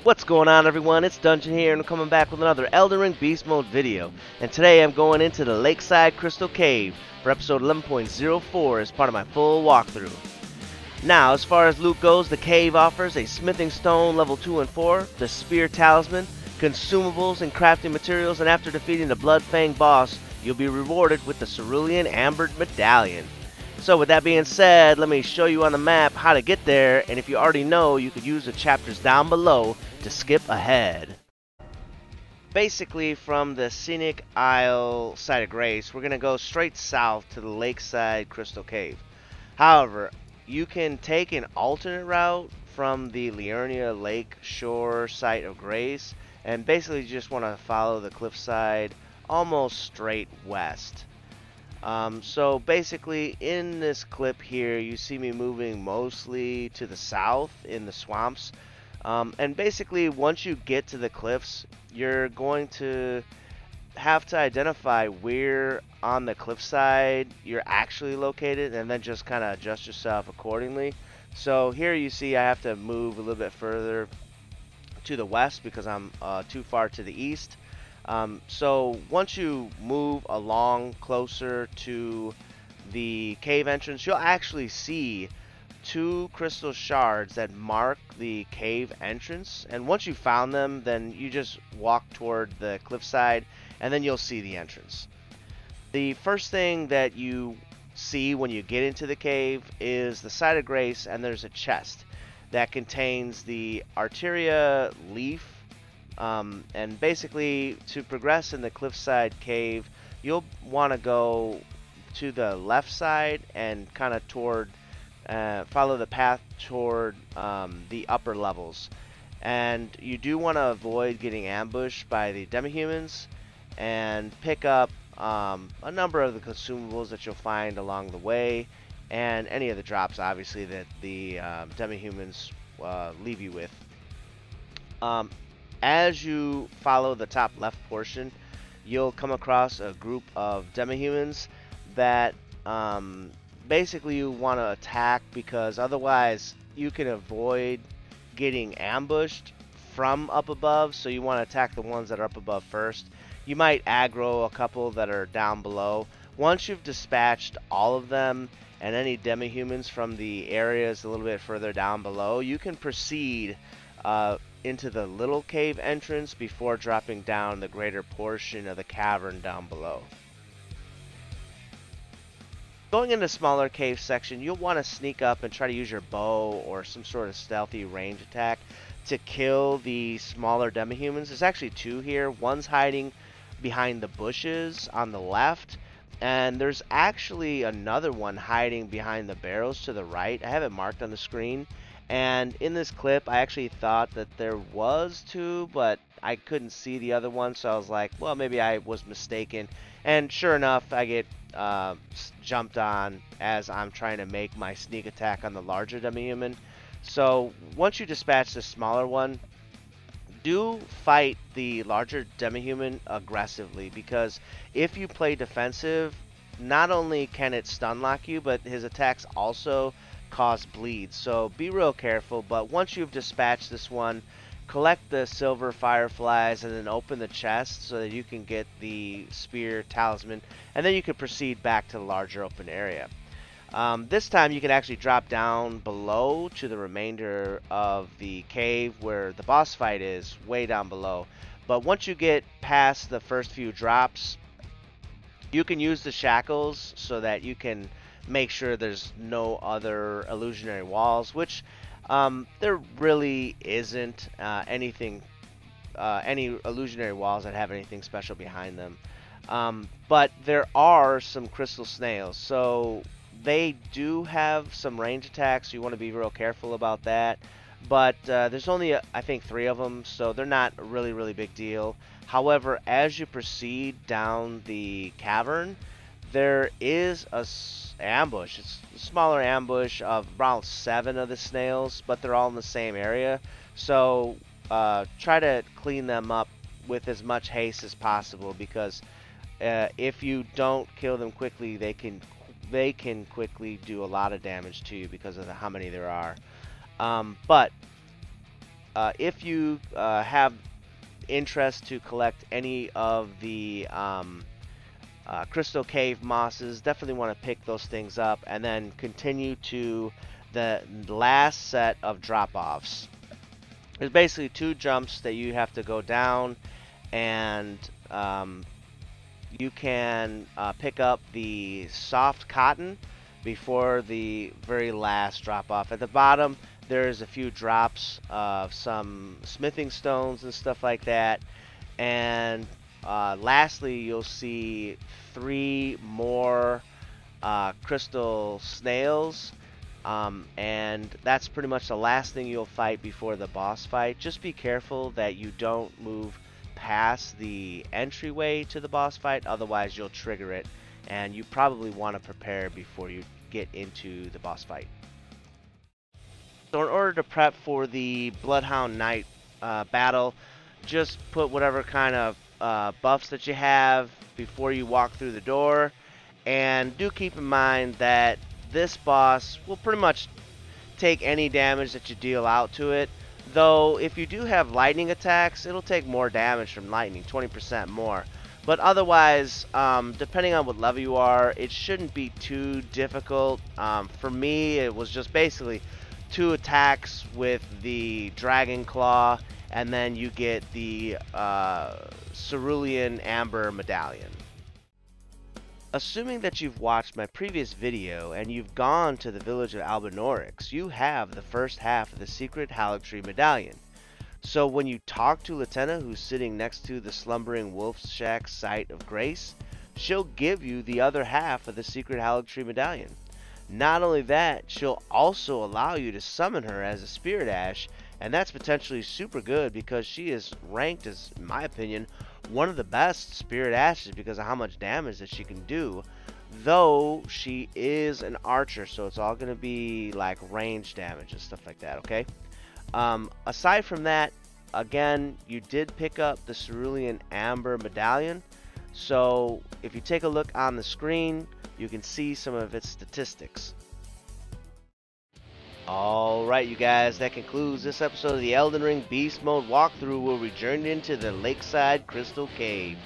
What's going on, everyone? It's Dungeon here, and I'm coming back with another Elden Ring Beast Mode video. And today I'm going into the Lakeside Crystal Cave for episode 11.04 as part of my full walkthrough. Now, as far as loot goes, the cave offers a smithing stone level 2 and 4, the Spear Talisman, consumables and crafting materials, and after defeating the Bloodhound boss, you'll be rewarded with the Cerulean Amber Medallion. So with that being said, let me show you on the map how to get there, and if you already know, you could use the chapters down below to skip ahead. Basically, from the Scenic Isle side of Grace, we're going to go straight south to the Lakeside Crystal Cave. However, you can take an alternate route from the Liurnia Lake Shore site of Grace, and basically you just want to follow the cliffside almost straight west. So basically in this clip here you see me moving mostly to the south in the swamps, and basically once you get to the cliffs you're going to have to identify where on the cliffside you're actually located and then just kind of adjust yourself accordingly. So here you see I have to move a little bit further to the west because I'm too far to the east. So once you move along closer to the cave entrance, you'll actually see two crystal shards that mark the cave entrance, and once you found them, then you just walk toward the cliffside and then you'll see the entrance. The first thing that you see when you get into the cave is the site of Grace, and there's a chest that contains the Arteria leaf. And basically, to progress in the cliffside cave, you'll want to go to the left side and kind of toward, follow the path toward the upper levels. And you do want to avoid getting ambushed by the demi-humans, and pick up a number of the consumables that you'll find along the way, and any of the drops, obviously, that the demi-humans leave you with. As you follow the top left portion, you'll come across a group of demi-humans that basically you want to attack, because otherwise you can avoid getting ambushed from up above. So you want to attack the ones that are up above first. You might aggro a couple that are down below. Once you've dispatched all of them and any demi-humans from the areas a little bit further down below, you can proceed into the little cave entrance before dropping down the greater portion of the cavern down below. Going into the smaller cave section, you'll want to sneak up and try to use your bow or some sort of stealthy range attack to kill the smaller demi-humans. There's actually two here. One's hiding behind the bushes on the left, and there's actually another one hiding behind the barrels to the right. I have it marked on the screen. And in this clip, I actually thought that there was two, but I couldn't see the other one, so I was like, well, maybe I was mistaken. And sure enough, I get jumped on as I'm trying to make my sneak attack on the larger demi-human. So once you dispatch the smaller one, do fight the larger demi-human aggressively, because if you play defensive, not only can it stun lock you, but his attacks also cause bleeds, so be real careful. But once you've dispatched this one, collect the silver fireflies and then open the chest so that you can get the Spear Talisman, and then you can proceed back to the larger open area. This time you can actually drop down below to the remainder of the cave where the boss fight is, way down below. But once you get past the first few drops, you can use the shackles so that you can make sure there's no other illusionary walls, which there really isn't any illusionary walls that have anything special behind them. But there are some crystal snails, so they do have some range attacks, so you want to be real careful about that. But there's only, I think, 3 of them, so they're not a really big deal. However, as you proceed down the cavern, there is a ambush. It's a smaller ambush of around 7 of the snails, but they're all in the same area. So try to clean them up with as much haste as possible, because if you don't kill them quickly, they can quickly do a lot of damage to you because of how many there are. But if you have interest to collect any of the Crystal Cave mosses, definitely want to pick those things up and then continue to the last set of drop-offs. There's basically 2 jumps that you have to go down, and you can pick up the soft cotton before the very last drop-off. At the bottom, there's a few drops of some smithing stones and stuff like that, and lastly, you'll see 3 more crystal snails, and that's pretty much the last thing you'll fight before the boss fight. Just be careful that you don't move past the entryway to the boss fight, otherwise you'll trigger it, and you probably want to prepare before you get into the boss fight. So in order to prep for the Bloodhound Knight battle, just put whatever kind of buffs that you have before you walk through the door, and do keep in mind that this boss will pretty much take any damage that you deal out to it, though if you do have lightning attacks, it'll take more damage from lightning, 20% more. But otherwise, depending on what level you are, it shouldn't be too difficult. For me, it was just basically 2 attacks with the Dragon Claw, and then you get the Cerulean Amber Medallion. Assuming that you've watched my previous video and you've gone to the village of Albinorix, you have the first half of the secret Haligtree Medallion. So when you talk to Latenna, who's sitting next to the slumbering wolf's shack site of grace, she'll give you the other half of the secret Haligtree Medallion. Not only that, she'll also allow you to summon her as a Spirit Ash, and that's potentially super good because she is ranked as, in my opinion, one of the best Spirit Ashes because of how much damage that she can do, though she is an archer, so it's all going to be like range damage and stuff like that, okay? Aside from that, again, you did pick up the Cerulean Amber Medallion, so if you take a look on the screen, you can see some of its statistics. Alright, you guys, that concludes this episode of the Elden Ring Beast Mode walkthrough where we journeyed into the Lakeside Crystal Cave.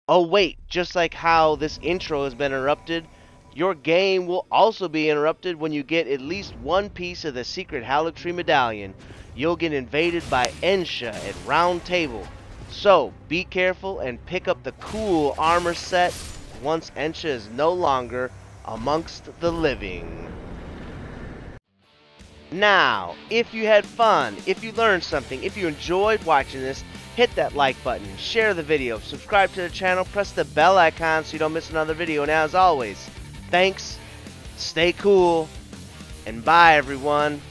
Oh wait, just like how this intro has been interrupted, your game will also be interrupted when you get at least 1 piece of the secret Haligtree Medallion. You'll get invaded by Ensha at Round Table. So, be careful and pick up the cool armor set once Ensha is no longer amongst the living. Now, if you had fun, if you learned something, if you enjoyed watching this, hit that like button, share the video, subscribe to the channel, press the bell icon so you don't miss another video, and as always, thanks, stay cool, and bye everyone.